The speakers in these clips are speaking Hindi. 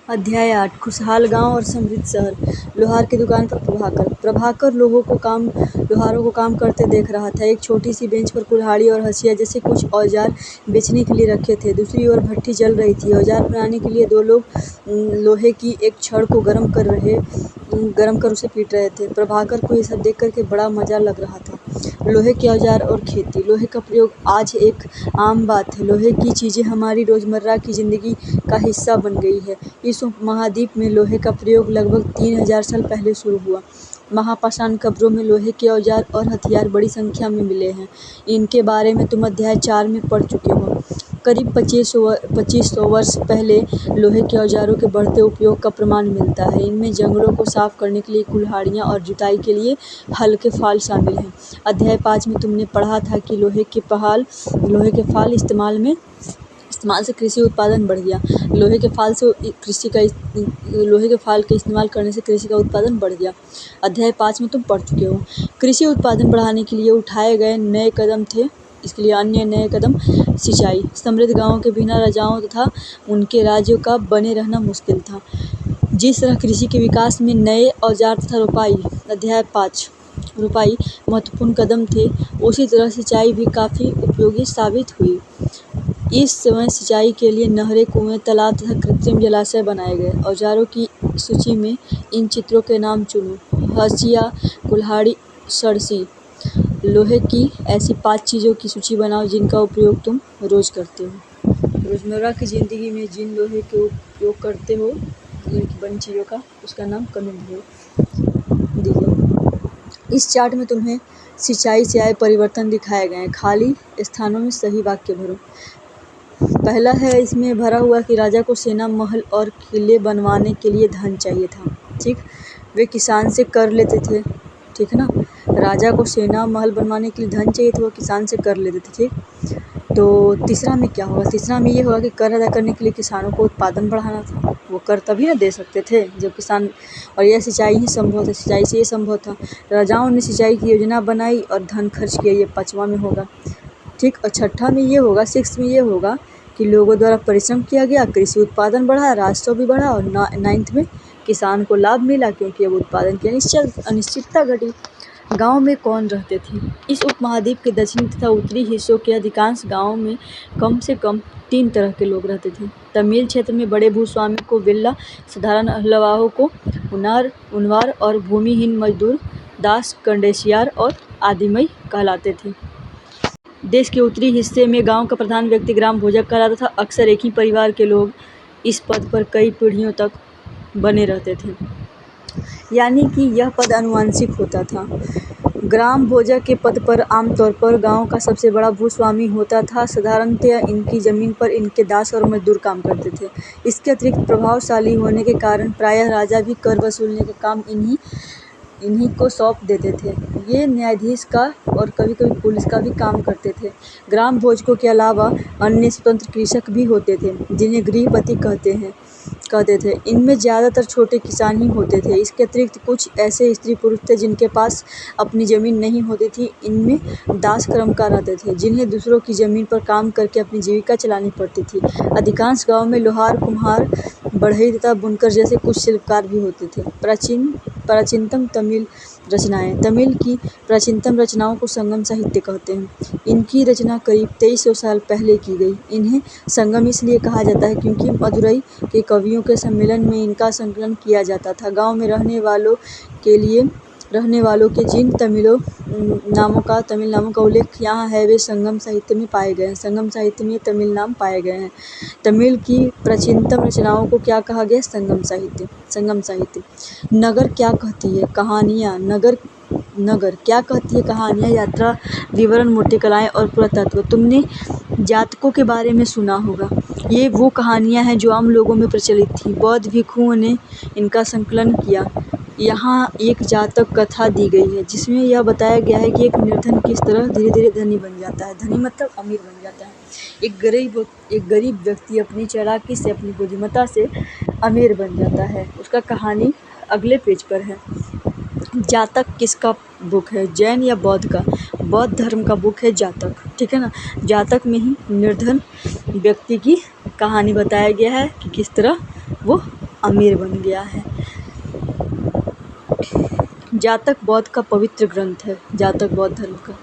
अध्याय 8 खुशहाल गांव और समृद्ध शहर। लोहार की दुकान पर प्रभाकर लोहारों को काम करते देख रहा था। एक छोटी सी बेंच पर कुल्हाड़ी और हंसिया जैसे कुछ औजार बेचने के लिए रखे थे। दूसरी ओर भट्ठी जल रही थी। औजार बनाने के लिए दो लोग लोहे की एक छड़ को गर्म कर उसे पीट रहे थे। प्रभाकर को ये सब देख करके बड़ा मजा लग रहा था। लोहे के औजार और खेती। लोहे का प्रयोग आज एक आम बात है। लोहे की चीजें हमारी रोजमर्रा की जिंदगी का हिस्सा बन गई है। इस उपमहाद्वीप में लोहे का प्रयोग लगभग 3000 साल पहले शुरू हुआ। महापाषाण कब्रों में लोहे के औजार और हथियार बड़ी संख्या में मिले हैं। इनके बारे में तुम अध्याय 4 में पढ़ चुके हो। करीब 2500 वर्ष पहले लोहे के औजारों के बढ़ते उपयोग का प्रमाण मिलता है। इनमें जंगलों को साफ करने के लिए कुल्हाड़ियाँ और जुताई के लिए हल के फाल शामिल हैं। अध्याय 5 में तुमने पढ़ा था कि लोहे के फाल इस्तेमाल से कृषि उत्पादन बढ़ गया। लोहे के फाल के इस्तेमाल करने से कृषि का उत्पादन बढ़ गया। अध्याय 5 में तुम पढ़ चुके हो। कृषि उत्पादन बढ़ाने के लिए उठाए गए नए कदम थे। इसके लिए अन्य नए कदम सिंचाई। समृद्ध गांवों के बिना राजाओं तथा उनके राज्यों का बने रहना मुश्किल था। जिस तरह कृषि के विकास में नए औजार तथा रोपाई महत्वपूर्ण कदम थे, उसी तरह सिंचाई भी काफी उपयोगी साबित हुई। इस समय सिंचाई के लिए नहरें, कुएं, तालाब तथा कृत्रिम जलाशय बनाए गए। औजारों की सूची में इन चित्रों के नाम चुनो। हंसिया, कुल्हाड़ी, सरसी। लोहे की ऐसी 5 चीजों की सूची बनाओ जिनका उपयोग तुम रोज करते हो। रोजमर्रा की जिंदगी में जिन लोहे के उपयोग करते हो, लोहे की बनी चीजों का, उसका नाम कमेंट दीजिए। इस चार्ट में तुम्हें सिंचाई से आए परिवर्तन दिखाए गए हैं। खाली स्थानों में सही वाक्य भरो। पहला है इसमें भरा हुआ कि राजा को सेना, महल और किले बनवाने के लिए धन चाहिए था। ठीक, वे किसान से कर लेते थे। ठीक है ना, राजा को सेना, महल बनवाने के लिए धन चाहिए था, वो किसान से कर लेते थे। ठीक, तो तीसरा में क्या होगा? तीसरा में ये होगा कि कर अदा करने के लिए किसानों को उत्पादन बढ़ाना था। वो कर तभी ना दे सकते थे जब किसान, और यह सिंचाई ही संभव था। सिंचाई से ये संभव था। राजाओं ने सिंचाई की योजना बनाई और धन खर्च किया। ये 5वां में होगा। ठीक, और 6ठा में ये होगा, 6 में ये होगा कि लोगों द्वारा परिश्रम किया गया, कृषि उत्पादन बढ़ा, राजस्व भी बढ़ा, और 9th में किसान को लाभ मिला क्योंकि अब उत्पादन की अनिश्चितता घटी। गांव में कौन रहते थे? इस उपमहाद्वीप के दक्षिणी तथा उत्तरी हिस्सों के अधिकांश गांवों में कम से कम 3 तरह के लोग रहते थे। तमिल क्षेत्र में बड़े भूस्वामी को विल्ला, साधारण हल्लवाहों को उनवार और भूमिहीन मजदूर दास, कंडेसियार और आदिमई कहलाते थे। देश के उत्तरी हिस्से में गांव का प्रधान व्यक्ति ग्राम भोजक कहलाता था। अक्सर एक ही परिवार के लोग इस पद पर कई पीढ़ियों तक बने रहते थे, यानी कि यह पद आनुवंशिक होता था। ग्राम भोजक के पद पर आमतौर पर गांव का सबसे बड़ा भूस्वामी होता था। साधारणतया इनकी जमीन पर इनके दास और मजदूर काम करते थे। इसके अतिरिक्त प्रभावशाली होने के कारण प्रायः राजा भी कर वसूलने का काम इन्हीं को सौंप देते थे। ये न्यायाधीश का और कभी-कभी पुलिस का भी काम करते थे। ग्राम भोजकों के अलावा अन्य स्वतंत्र कृषक भी होते थे, जिन्हें गृहपति कहते थे। इनमें ज्यादातर छोटे किसान ही होते थे। इसके अतिरिक्त कुछ ऐसे स्त्री पुरुष थे जिनके पास अपनी जमीन नहीं होती थी। इनमें दास कर्मकार आते थे, जिन्हें दूसरों की जमीन पर काम करके अपनी जीविका चलानी पड़ती थी। अधिकांश गाँव में लोहार, कुम्हार, बढ़ई तथा बुनकर जैसे कुछ शिल्पकार भी होते थे। प्राचीनतम तमिल रचनाएं। तमिल की प्राचीनतम रचनाओं को संगम साहित्य कहते हैं। इनकी रचना करीब 2300 साल पहले की गई। इन्हें संगम इसलिए कहा जाता है क्योंकि मदुरई के कवियों के सम्मेलन में इनका संकलन किया जाता था। गांव में रहने वालों के जिन तमिल नामों का उल्लेख यहाँ है, वे संगम साहित्य में पाए गए हैं। संगम साहित्य में तमिल नाम पाए गए हैं। तमिल की प्राचीनतम रचनाओं को क्या कहा गया? संगम साहित्य। नगर क्या कहती है? कहानियाँ। नगर क्या कहती है? कहानियाँ, यात्रा विवरण, मूर्ति कलाएं और पुरातत्व। तुमने जातकों के बारे में सुना होगा। ये वो कहानियाँ हैं जो आम लोगों में प्रचलित थी। बौद्ध भिक्षुओं ने इनका संकलन किया। यहाँ एक जातक कथा दी गई है जिसमें यह बताया गया है कि एक निर्धन किस तरह धीरे धीरे धनी बन जाता है। धनी मतलब अमीर बन जाता है। एक गरीब व्यक्ति अपनी चालाकी से, अपनी बुद्धिमत्ता से अमीर बन जाता है। उसका कहानी अगले पेज पर है। जातक किसका बुक है? जैन या बौद्ध का? बौद्ध धर्म का बुक है जातक। ठीक है ना। जातक में ही निर्धन व्यक्ति की कहानी बताया गया है कि किस तरह वो अमीर बन गया है। जातक बौद्ध का पवित्र ग्रंथ है। जातक बौद्ध धर्म का।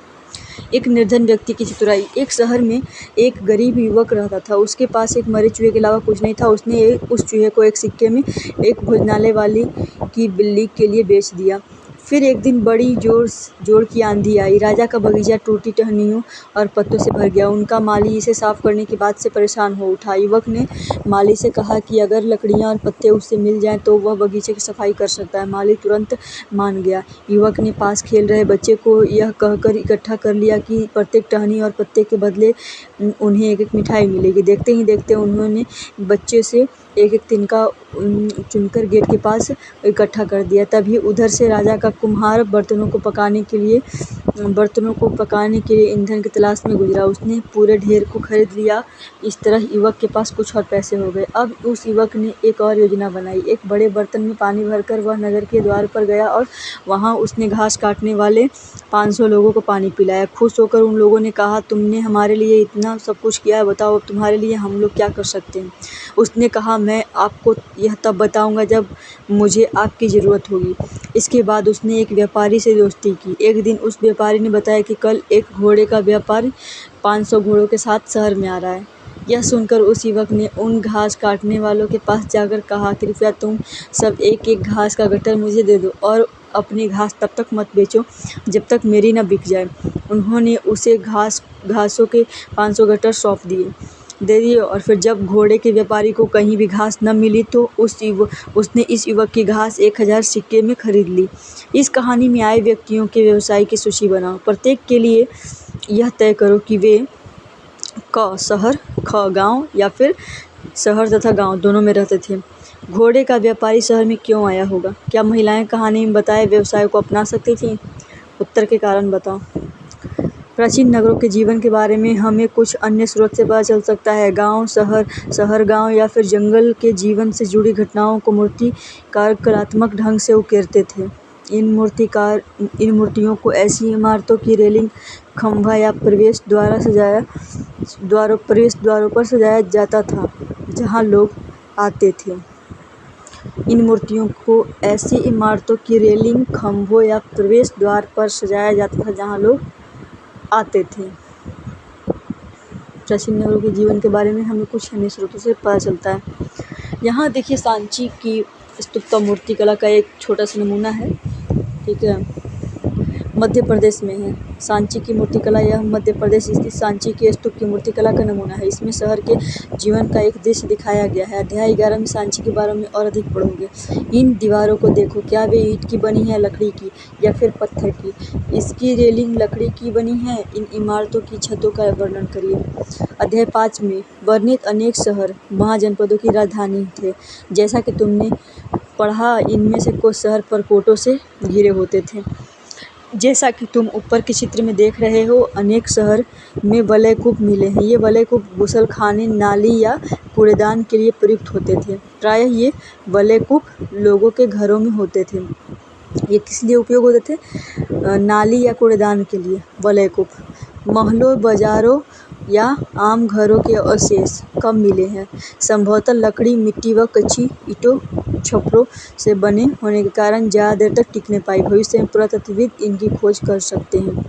एक निर्धन व्यक्ति की चतुराई। एक शहर में एक गरीब युवक रहता था। उसके पास एक मरे चूहे के अलावा कुछ नहीं था। उसने उस चूहे को एक सिक्के में एक भोजनालय वाली की बिल्ली के लिए बेच दिया। फिर एक दिन बड़ी जोर की आंधी आई। राजा का बगीचा टूटी टहनियों और पत्तों से भर गया। उनका माली इसे साफ करने की बात से परेशान हो उठा। युवक ने माली से कहा कि अगर लकड़ियां और पत्ते उससे मिल जाएं तो वह बगीचे की सफाई कर सकता है। माली तुरंत मान गया। युवक ने पास खेल रहे बच्चे को यह कहकर इकट्ठा कर लिया कि प्रत्येक टहनी और पत्ते के बदले उन्हें एक एक मिठाई मिलेगी। देखते ही देखते उन्होंने बच्चे से एक एक तिनका चुनकर गेट के पास इकट्ठा कर दिया। तभी उधर से राजा का कुम्हार बर्तनों को पकाने के लिए ईंधन की तलाश में गुजरा। उसने पूरे ढेर को खरीद लिया। इस तरह युवक के पास कुछ और पैसे हो गए। अब उस युवक ने एक और योजना बनाई। एक बड़े बर्तन में पानी भरकर वह नगर के द्वार पर गया और वहां उसने घास काटने वाले 500 लोगों को पानी पिलाया। खुश होकर उन लोगों ने कहा, तुमने हमारे लिए इतना सब कुछ किया है, बताओ अब तुम्हारे लिए हम लोग क्या कर सकते हैं। उसने कहा, मैं आपको यह तब बताऊंगा जब मुझे आपकी ज़रूरत होगी। इसके बाद उसने एक व्यापारी से दोस्ती की। एक दिन उस व्यापारी ने बताया कि कल एक घोड़े का व्यापारी 500 घोड़ों के साथ शहर में आ रहा है। यह सुनकर उस युवक ने उन घास काटने वालों के पास जाकर कहा, कृपया तुम सब एक एक घास का गट्ठर मुझे दे दो और अपनी घास तब तक मत बेचो जब तक मेरी न बिक जाए। उन्होंने उसे घासों के 500 गट्ठर सौंप दे दिए और फिर जब घोड़े के व्यापारी को कहीं भी घास न मिली तो उसने इस युवक की घास 1000 सिक्के में खरीद ली। इस कहानी में आए व्यक्तियों के व्यवसाय की सूची बनाओ। प्रत्येक के लिए यह तय करो कि वे क शहर, ख गांव या फिर शहर तथा गांव दोनों में रहते थे। घोड़े का व्यापारी शहर में क्यों आया होगा? क्या महिलाएं कहानी में बताए व्यवसाय को अपना सकती थीं? उत्तर के कारण बताओ। प्राचीन नगरों के जीवन के बारे में हमें कुछ अन्य स्रोत से पता चल सकता है। गांव, शहर गांव या फिर जंगल के जीवन से जुड़ी घटनाओं को मूर्तिकार कलात्मक ढंग से उकेरते थे। इन मूर्तियों को ऐसी इमारतों की रेलिंग, खंभा या प्रवेश द्वारों पर सजाया जाता था जहां लोग आते थे। इन मूर्तियों को ऐसी इमारतों की रेलिंग, खंभों या प्रवेश द्वार पर सजाया जाता था जहां लोग आते थे। प्राचीन नगरों के जीवन के बारे में हमें कुछ अन्य स्रोतों से पता चलता है। यहाँ देखिए सांची की स्तूप का मूर्तिकला का एक छोटा सा नमूना है। ठीक है, मध्य प्रदेश में है सांची की मूर्तिकला। यह मध्य प्रदेश स्थित सांची के स्तूप की मूर्तिकला का नमूना है। इसमें शहर के जीवन का एक दृश्य दिखाया गया है। अध्याय 11 में सांची के बारे में और अधिक पढ़ोगे। इन दीवारों को देखो, क्या वे ईंट की बनी है, लकड़ी की या फिर पत्थर की? इसकी रेलिंग लकड़ी की बनी है। इन इमारतों की छतों का वर्णन करिए। अध्याय 5 में वर्णित अनेक शहर महाजनपदों की राजधानी थे। जैसा कि तुमने पढ़ा, इनमें से कुछ शहर परकोटों से घिरे होते थे। जैसा कि तुम ऊपर के चित्र में देख रहे हो, अनेक शहर में वलयकूप मिले हैं। ये वलयकूप गुसलखाने, नाली या कूड़ेदान के लिए प्रयुक्त होते थे। प्रायः ये वलयकूप लोगों के घरों में होते थे। ये किस लिए उपयोग होते थे? नाली या कूड़ेदान के लिए वलयकूप। महलों, बाजारों या आम घरों के अवशेष कम मिले हैं। संभवतः लकड़ी, मिट्टी व कच्ची ईंटों, छप्परों से बने होने के कारण ज़्यादा देर तक टिक नहीं पाई। भविष्य में पुरातत्वविद इनकी खोज कर सकते हैं।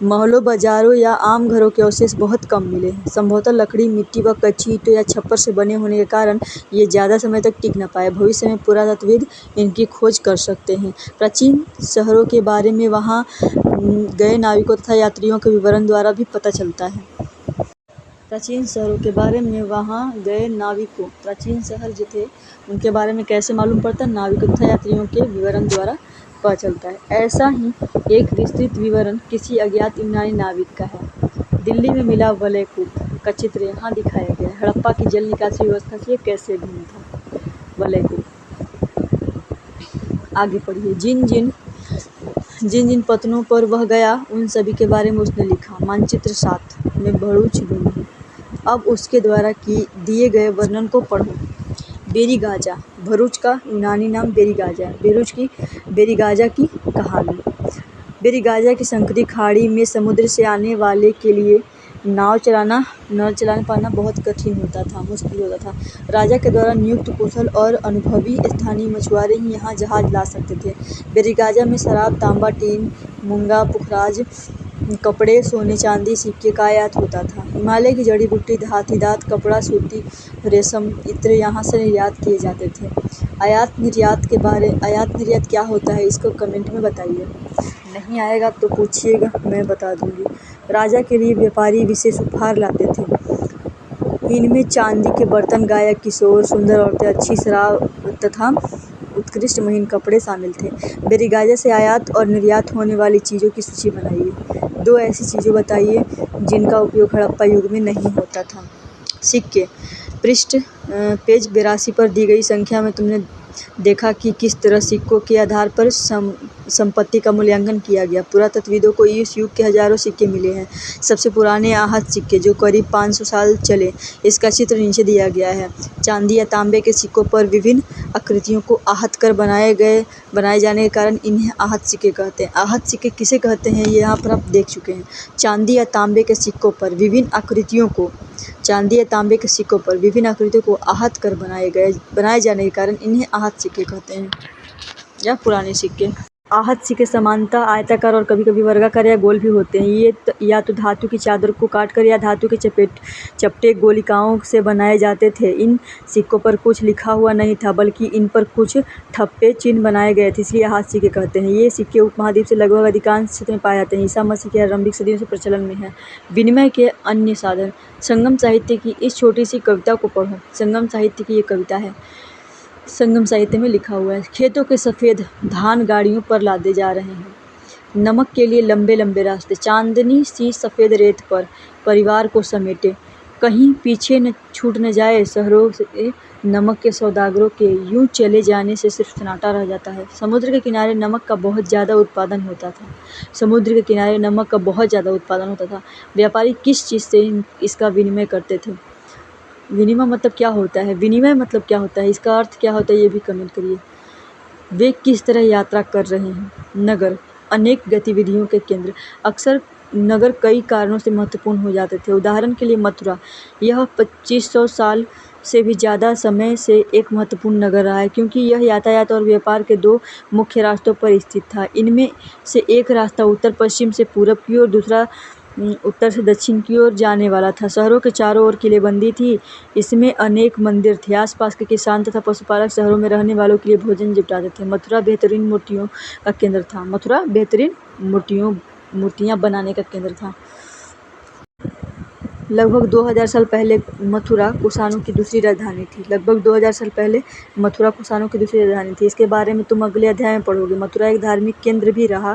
महलों, बाजारों या आम घरों के अवशेष बहुत कम मिले हैं। संभवतः लकड़ी, मिट्टी व कच्ची ईंटों या छप्पर से बने होने के कारण ये ज़्यादा समय तक टिक न पाए। भविष्य में पुरातत्वविद इनकी खोज कर सकते हैं। प्राचीन शहरों के बारे में वहाँ गए नाविकों तथा यात्रियों के विवरण द्वारा भी पता चलता है। प्राचीन शहरों के बारे में वहाँ गए नाविकों, प्राचीन शहर जो थे उनके बारे में कैसे मालूम पड़ता है? नाविकों तथा यात्रियों के विवरण द्वारा पता चलता है। ऐसा ही एक विस्तृत विवरण किसी अज्ञात यूनानी नाविक का है। दिल्ली में मिला वलयकूप का चित्र यहाँ दिखाया गया है। हड़प्पा की जल निकासी व्यवस्था से कैसे भिन्न था वलयकूप? आगे पढ़िए। जिन जिन पत्तनों पर वह गया उन सभी के बारे में उसने लिखा। मानचित्र 7 में भरूच गुम्बद। अब उसके द्वारा दिए गए वर्णन को पढ़ो। बेरीगाजा, भरूच का यूनानी नाम बेरीगाजा है। बेरीगाजा की कहानी। बेरीगाजा की संकरी खाड़ी में समुद्र से आने वाले के लिए नाव चलाने पाना बहुत कठिन होता था, मुश्किल होता था। राजा के द्वारा नियुक्त कुशल और अनुभवी स्थानीय मछुआरे ही यहाँ जहाज ला सकते थे। बेरीगाजा में शराब, तांबा, टीन, मूंगा, पुखराज, कपड़े, सोने चांदी, सिक्के का आयात होता था। हिमालय की जड़ी बूटी, हाथीदांत, कपड़ा, सूती, रेशम इत्र यहाँ से निर्यात किए जाते थे। आयात निर्यात क्या होता है, इसको कमेंट में बताइए। नहीं आएगा तो पूछिएगा, मैं बता दूंगी। राजा के लिए व्यापारी विशेष उपहार लाते थे। इनमें चांदी के बर्तन, गायक, किशोर, सुंदर औरतें, अच्छी शराब तथा उत्कृष्ट महीन कपड़े शामिल थे। बेरीगाजा से आयात और निर्यात होने वाली चीज़ों की सूची बनाइए। 2 ऐसी चीज़ें बताइए जिनका उपयोग हड़प्पा युग में नहीं होता था। सिक्के। पेज 82 पर दी गई संख्या में तुमने देखा कि किस तरह सिक्कों के आधार पर संपत्ति का मूल्यांकन किया गया। पुरातत्वविदों को इस युग के हजारों सिक्के मिले हैं। सबसे पुराने आहत सिक्के जो करीब 500 साल चले, इसका चित्र नीचे दिया गया है। चांदी या तांबे के सिक्कों पर विभिन्न आकृतियों को आहत कर बनाए जाने के कारण इन्हें आहत सिक्के कहते हैं। आहत सिक्के किसे कहते हैं, ये यहाँ पर आप देख चुके हैं। चांदी या तांबे के सिक्कों पर विभिन्न आकृतियों को आहत कर बनाए जाने के कारण इन्हें आहत सिक्के कहते हैं, या पुराने सिक्के। आहत सिक्के सामान्यतः आयताकार और कभी-कभी वर्गाकार या गोल भी होते हैं। ये या तो धातु की चादर को काटकर या धातु के चपटे गोलिकाओं से बनाए जाते थे। इन सिक्कों पर कुछ लिखा हुआ नहीं था, बल्कि इन पर कुछ ठप्पे चिन्ह बनाए गए थे, इसलिए आहत सिक्के कहते हैं। ये सिक्के उपमहाद्वीप से लगभग अधिकांश क्षेत्र में पाए जाते हैं। ईसा मसीह की आरंभिक सदियों से प्रचलन में है। विनिमय के अन्य साधन। संगम साहित्य की इस छोटी सी कविता को पढ़ो। संगम साहित्य की ये कविता है। संगम साहित्य में लिखा हुआ है, खेतों के सफ़ेद धान गाड़ियों पर लादे जा रहे हैं। नमक के लिए लंबे लंबे रास्ते, चांदनी सी सफ़ेद रेत पर परिवार को समेटे, कहीं पीछे न छूट न जाए शहरों से नमक के सौदागरों के यूं चले जाने से सिर्फ सन्नाटा रह जाता है। समुद्र के किनारे नमक का बहुत ज़्यादा उत्पादन होता था। व्यापारी किस चीज़ से इसका विनिमय करते थे? विनिमय मतलब क्या होता है, इसका अर्थ क्या होता है, ये भी कमेंट करिए। वे किस तरह यात्रा कर रहे हैं? नगर, अनेक गतिविधियों के केंद्र। अक्सर नगर कई कारणों से महत्वपूर्ण हो जाते थे। उदाहरण के लिए मथुरा, यह 2500 साल से भी ज़्यादा समय से एक महत्वपूर्ण नगर रहा है, क्योंकि यह यातायात और व्यापार के 2 मुख्य रास्तों पर स्थित था। इनमें से एक रास्ता उत्तर पश्चिम से पूरब की ओर, दूसरा उत्तर से दक्षिण की ओर जाने वाला था। शहरों के चारों ओर किलेबंदी थी। इसमें अनेक मंदिर थे। आसपास के किसान तथा पशुपालक शहरों में रहने वालों के लिए भोजन जुटाते थे। मथुरा बेहतरीन मूर्तियों का केंद्र था। मूर्तियाँ बनाने का केंद्र था। लगभग 2000 साल पहले मथुरा कुषाणों की दूसरी राजधानी थी। इसके बारे में तुम अगले अध्याय में पढ़ोगे। मथुरा एक धार्मिक केंद्र भी रहा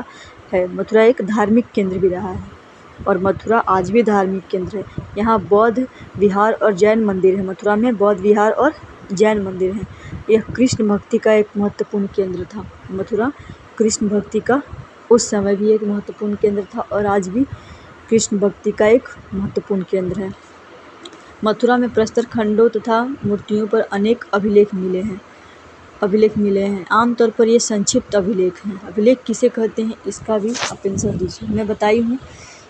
है और मथुरा आज भी धार्मिक केंद्र है। यहाँ बौद्ध विहार और जैन मंदिर है। मथुरा में बौद्ध विहार और जैन मंदिर हैं। यह कृष्ण भक्ति का एक महत्वपूर्ण केंद्र था। मथुरा कृष्ण भक्ति का उस समय भी एक महत्वपूर्ण केंद्र था और आज भी कृष्ण भक्ति का एक महत्वपूर्ण केंद्र है। मथुरा में प्रस्तर खंडों तथा मूर्तियों पर अनेक अभिलेख मिले हैं। आमतौर पर ये संक्षिप्त अभिलेख हैं। अभिलेख किसे कहते हैं, इसका भी आप आंसर दीजिए। मैं बताई हूँ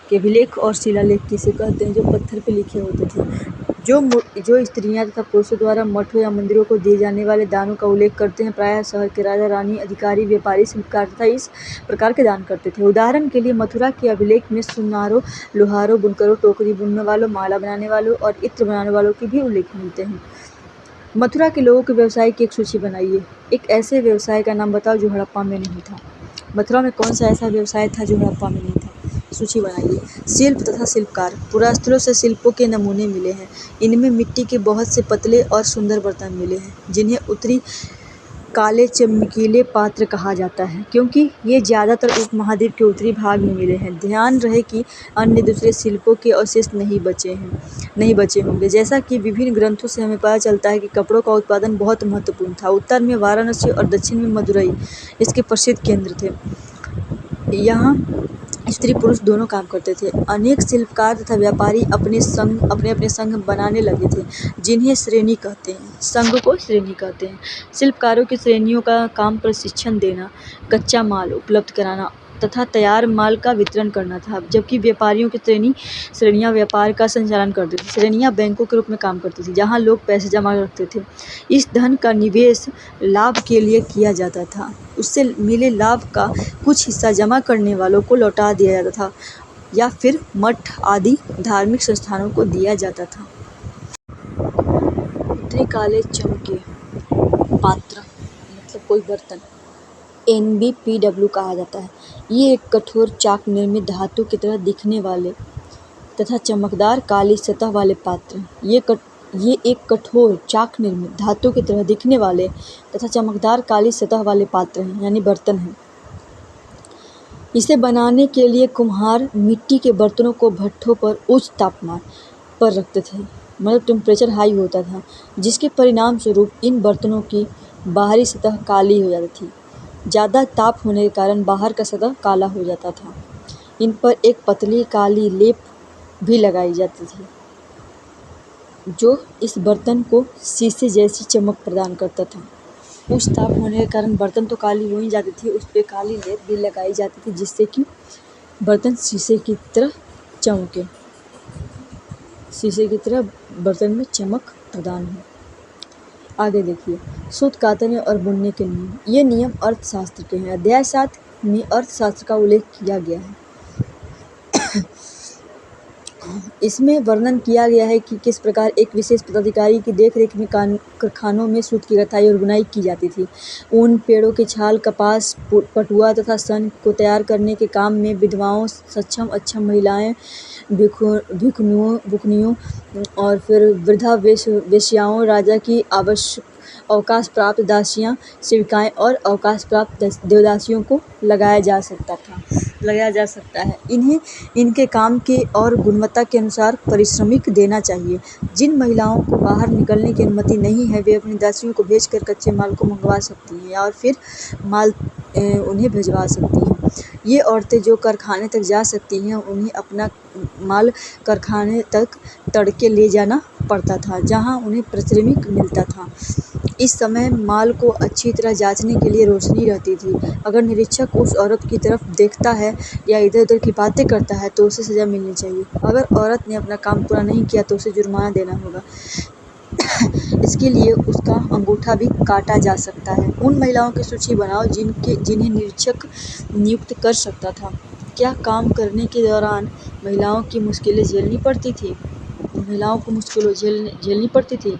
कि अभिलेख और शिलालेख किसे कहते हैं, जो पत्थर पे लिखे होते थे। जो स्त्रियां तथा पुरुषों द्वारा मठों या मंदिरों को दिए जाने वाले दानों का उल्लेख करते हैं, प्रायः शहर के राजा, रानी, अधिकारी, व्यापारी, शिल्पकार तथा इस प्रकार के दान करते थे। उदाहरण के लिए मथुरा के अभिलेख में सुनारों, लोहारों, बुनकरों, टोकरी बुनने वालों, माला बनाने वालों और इत्र बनाने वालों के भी उल्लेख मिलते हैं। मथुरा के लोगों के व्यवसाय की एक सूची बनाइए। एक ऐसे व्यवसाय का नाम बताओ जो हड़प्पा में नहीं था। मथुरा में कौन सा ऐसा व्यवसाय था जो हड़प्पा में नहीं था? सूची बनाइए। शिल्प तथा शिल्पकार। पुरास्थलों से शिल्पों के नमूने मिले हैं। इनमें मिट्टी के बहुत से पतले और सुंदर बर्तन मिले हैं, जिन्हें उत्तरी काले चमकीले पात्र कहा जाता है, क्योंकि ये ज़्यादातर उपमहाद्वीप के उत्तरी भाग में मिले हैं। ध्यान रहे कि अन्य दूसरे शिल्पों के अवशेष नहीं बचे होंगे। जैसा कि विभिन्न ग्रंथों से हमें पता चलता है कि कपड़ों का उत्पादन बहुत महत्वपूर्ण था। उत्तर में वाराणसी और दक्षिण में मदुरई इसके प्रसिद्ध केंद्र थे। यहाँ स्त्री पुरुष दोनों काम करते थे। अनेक शिल्पकार तथा व्यापारी अपने अपने संघ बनाने लगे थे, जिन्हें श्रेणी कहते हैं। संघ को श्रेणी कहते हैं। शिल्पकारों की श्रेणियों का काम प्रशिक्षण देना, कच्चा माल उपलब्ध कराना तथा तैयार माल का वितरण करना था, जबकि व्यापारियों की श्रेणियां व्यापार का संचालन करती थी। श्रेणियां बैंकों के रूप में काम करती थी, जहां लोग पैसे जमा रखते थे। इस धन का निवेश लाभ के लिए किया जाता था। उससे मिले लाभ का कुछ हिस्सा जमा करने वालों को लौटा दिया जाता था या फिर मठ आदि धार्मिक संस्थानों को दिया जाता था। उत्तरी काले चमके पात्र मतलब कोई बर्तन NBPW कहा जाता है। ये एक कठोर चाक निर्मित धातु की तरह दिखने वाले तथा चमकदार काली सतह वाले पात्र हैं। ये एक कठोर चाक निर्मित धातु की तरह दिखने वाले तथा चमकदार काली सतह वाले पात्र हैं, यानी बर्तन हैं। इसे बनाने के लिए कुम्हार मिट्टी के बर्तनों को भट्ठों पर उच्च तापमान पर रखते थे, मतलब टेम्परेचर हाई होता था, जिसके परिणाम स्वरूप इन बर्तनों की बाहरी सतह काली हो जाती थी। ज़्यादा ताप होने के कारण बाहर का सतह काला हो जाता था। इन पर एक पतली काली लेप भी लगाई जाती थी, जो इस बर्तन को शीशे जैसी चमक प्रदान करता था। उच्च ताप होने के कारण बर्तन तो काली हो ही जाती थी, उस पर काली लेप भी लगाई जाती थी, जिससे कि बर्तन शीशे की तरह चमके, शीशे की तरह बर्तन में चमक प्रदान हो। आगे देखिए, सूत कातने और बुनने के नियम। ये नियम अर्थशास्त्र के हैं। अध्याय 7 में अर्थशास्त्र का उल्लेख किया गया है। इसमें वर्णन किया गया है कि किस प्रकार एक विशेष पदाधिकारी की देखरेख में कारखानों में सूत की कताई और बुनाई की जाती थी। ऊन, पेड़ों की छाल, कपास, पटुआ तथा सन को तैयार करने के काम में विधवाओं, अक्षम महिलाएं, भिखुनियों और फिर वृद्धा वेश्याओं, राजा की अवकाश प्राप्त दासियां, सेविकाएं और अवकाश प्राप्त देवदासियों को लगाया जा सकता है। इन्हें इनके काम के और गुणवत्ता के अनुसार पारिश्रमिक देना चाहिए। जिन महिलाओं को बाहर निकलने की अनुमति नहीं है, वे अपनी दासियों को भेजकर कच्चे माल को मंगवा सकती हैं और फिर माल उन्हें भिजवा सकती हैं। ये औरतें जो कारखाने तक जा सकती हैं, उन्हें अपना माल कारखाने तक तड़के ले जाना पड़ता था, जहां उन्हें पारिश्रमिक मिलता था। इस समय माल को अच्छी तरह जांचने के लिए रोशनी रहती थी। अगर निरीक्षक उस औरत की तरफ देखता है या इधर-उधर की बातें करता है तो उसे सजा मिलनी चाहिए। अगर औरत ने अपना काम पूरा नहीं किया तो उसे जुर्माना देना होगा। इसके लिए उसका अंगूठा भी काटा जा सकता है। उन महिलाओं की सूची बनाओ जिन्हें निरीक्षक नियुक्त कर सकता था। क्या काम करने के दौरान महिलाओं की मुश्किलें झेलनी पड़ती थी? महिलाओं को मुश्किलें झेलनी पड़ती थी।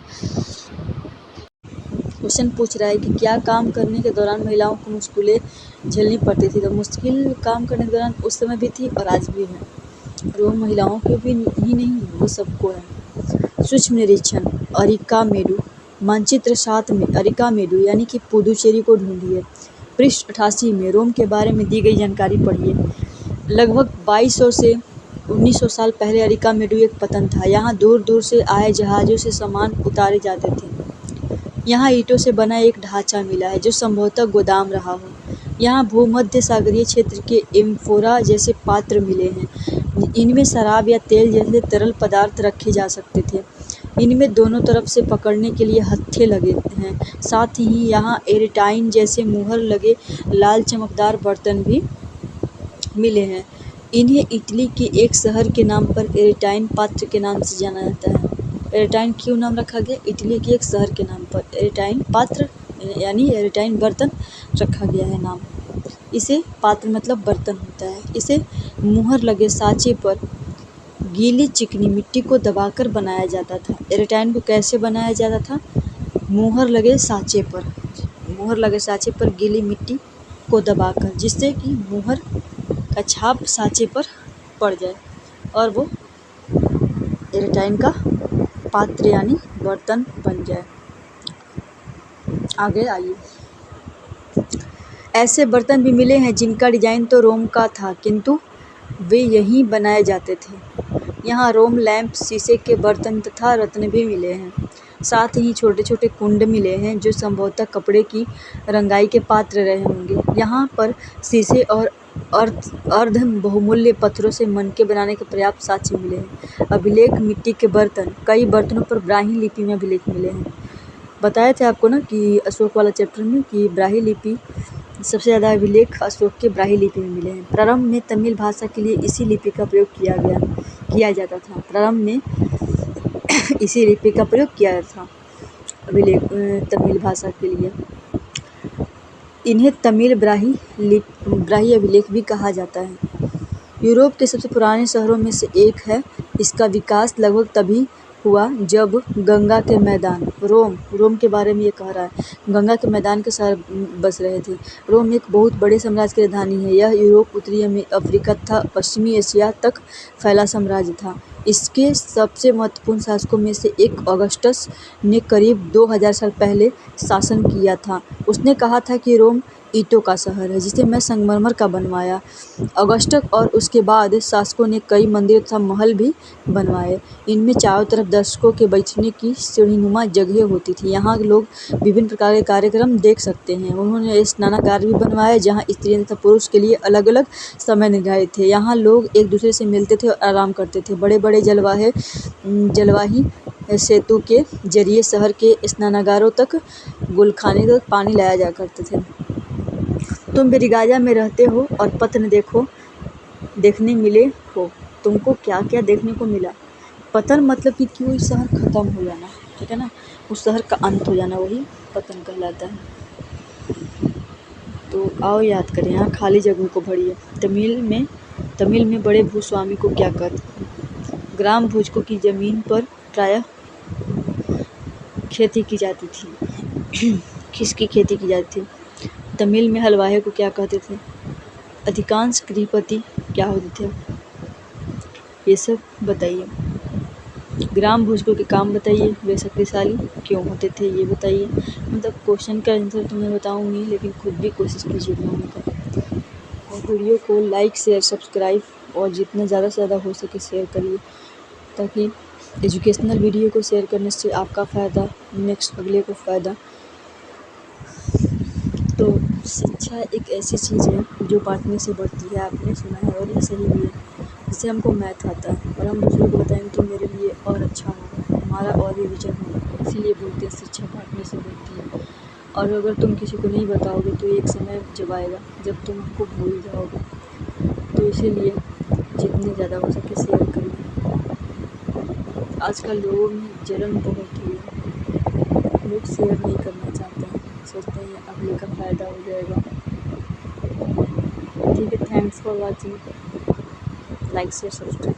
क्वेश्चन पूछ रहा है कि क्या काम करने के दौरान महिलाओं को मुश्किलें झेलनी पड़ती थी। तो मुश्किल काम करने के दौरान उस समय भी थी और आज भी है, और वो महिलाओं को भी ही नहीं, वो सबको है। सूक्ष्म निरीक्षण। अरिकामेडु। मानचित्र 7 में अरिकामेडु यानी कि पुदुचेरी को ढूंढिए। पृष्ठ 88 में रोम के बारे में दी गई जानकारी पढ़िए। लगभग 2200 से 1900 साल पहले अरिकामेडु एक पतन था। यहाँ दूर दूर से आए जहाज़ों से सामान उतारे जाते थे। यहाँ ईंटों से बना एक ढांचा मिला है जो संभवतः गोदाम रहा हो। यहाँ भूमध्य सागरीय क्षेत्र के एम्फोरा जैसे पात्र मिले हैं। इनमें शराब या तेल जैसे तरल पदार्थ रखे जा सकते थे। इनमें दोनों तरफ से पकड़ने के लिए हत्थे लगे हैं। साथ ही यहाँ एरेटाइन जैसे मुहर लगे लाल चमकदार बर्तन भी मिले हैं। इन्हें इटली के एक शहर के नाम पर एरेटाइन पात्र के नाम से जाना जाता है। एरेटाइन क्यों नाम रखा गया? इटली के एक शहर के नाम पर एरेटाइन पात्र यानी एरेटाइन बर्तन रखा गया है नाम। इसे पात्र मतलब बर्तन होता है। इसे मुहर लगे साँचे पर गीली चिकनी मिट्टी को दबाकर बनाया जाता था। एरेटाइन को कैसे बनाया जाता था? मुहर लगे साँचे पर गीली मिट्टी को दबाकर, जिससे कि मुहर का छाप साँचे पर पड़ जाए और वो एरेटाइन का पात्र यानी बर्तन बन जाए। आगे आइए। ऐसे बर्तन भी मिले हैं जिनका डिजाइन तो रोम का था, किंतु वे यहीं बनाए जाते थे। यहाँ रोम लैंप, शीशे के बर्तन तथा रत्न भी मिले हैं। साथ ही छोटे छोटे कुंड मिले हैं जो संभवतः कपड़े की रंगाई के पात्र रहे होंगे। यहाँ पर शीशे और अर्ध बहुमूल्य पत्थरों से मनके बनाने के पर्याप्त साक्ष्य मिले हैं। अभिलेख मिट्टी के बर्तन। कई बर्तनों पर ब्राह्मी लिपि में अभिलेख मिले हैं। बताए थे आपको ना कि अशोक वाला चैप्टर में कि ब्राह्मी लिपि सबसे ज़्यादा अभिलेख अशोक के ब्राह्मी लिपि में मिले हैं। प्रारंभ में तमिल भाषा के लिए इसी लिपि का प्रयोग किया जाता था। प्रारंभ में इसी लिपि का प्रयोग किया था अभिलेख तमिल भाषा के लिए। इन्हें तमिल ब्राह्मी अभिलेख भी कहा जाता है। यूरोप के सबसे पुराने शहरों में से एक है। इसका विकास लगभग तभी हुआ जब गंगा के मैदान रोम के बारे में ये कह रहा है। गंगा के मैदान के शहर बस रहे थे। रोम एक बहुत बड़े साम्राज्य की राजधानी है। यह यूरोप, उत्तरी अफ्रीका तथा पश्चिमी एशिया तक फैला साम्राज्य था। इसके सबसे महत्वपूर्ण शासकों में से एक ऑगस्टस ने करीब 2000 साल पहले शासन किया था। उसने कहा था कि रोम ईंटों का शहर है जिसे मैं संगमरमर का बनवाया। ऑगस्टस और उसके बाद शासकों ने कई मंदिर तथा महल भी बनवाए। इनमें चारों तरफ दर्शकों के बैठने की सीढ़ीनुमा जगह होती थी। यहाँ लोग विभिन्न प्रकार के कार्यक्रम देख सकते हैं। उन्होंने स्नानागार भी बनवाए जहाँ स्त्रियाँ तथा पुरुष के लिए अलग अलग समय निर्धारित थे। यहाँ लोग एक दूसरे से मिलते थे और आराम करते थे। बड़े बड़े जलवाही सेतु के जरिए शहर के स्नानागारों तक गुलखाने तक पानी लाया जा करते थे। तुम बेरिगाजा में रहते हो और पतन देखने मिले हो। तुमको क्या क्या देखने को मिला? पतन मतलब कि कोई शहर खत्म हो जाना, ठीक है ना, उस शहर का अंत हो जाना, वही पतन कहलाता है। तो आओ याद करें, यहाँ खाली जगहों को भरिए। तमिल में बड़े भूस्वामी को क्या कहते हैं? ग्राम भोजकों की जमीन पर प्रायः खेती की जाती थी। किसकी खेती की जाती थी? तमिल में हलवाई को क्या कहते थे? अधिकांश गृहपति क्या होते थे? ये सब बताइए। ग्राम भोजकों के काम बताइए। वे शक्तिशाली क्यों होते थे ये बताइए। मतलब क्वेश्चन का आंसर तो मैं बताऊंगी, लेकिन खुद भी कोशिश कीजिए बनाने का। और वीडियो को लाइक, शेयर, सब्सक्राइब और जितना ज़्यादा से ज़्यादा हो सके शेयर करिए, ताकि एजुकेशनल वीडियो को शेयर करने से आपका फ़ायदा, नेक्स्ट अगले को फ़ायदा। तो शिक्षा एक ऐसी चीज़ है जो बांटने से बढ़ती है, आपने सुना है, और ये सही भी है। जैसे हमको मैथ आता है और हम दूसरों को बताएंगे कि मेरे लिए और अच्छा होगा, हमारा और रिविजन होगा। इसीलिए बोलते हैं शिक्षा बांटने से बढ़ती है। और अगर तुम किसी को नहीं बताओगे तो एक समय जब आएगा जब तुम हमको भूल जाओगे। तो इसीलिए जितने ज़्यादा हो सके शेयर करिए। आजकल लोगों में जलन बहुत हुई है, लोग शेयर नहीं करना चाहते हैं, सोचते हैं अगले का फ़ायदा हो जाएगा। ठीक है, thanks for watching. Like, share, subscribe.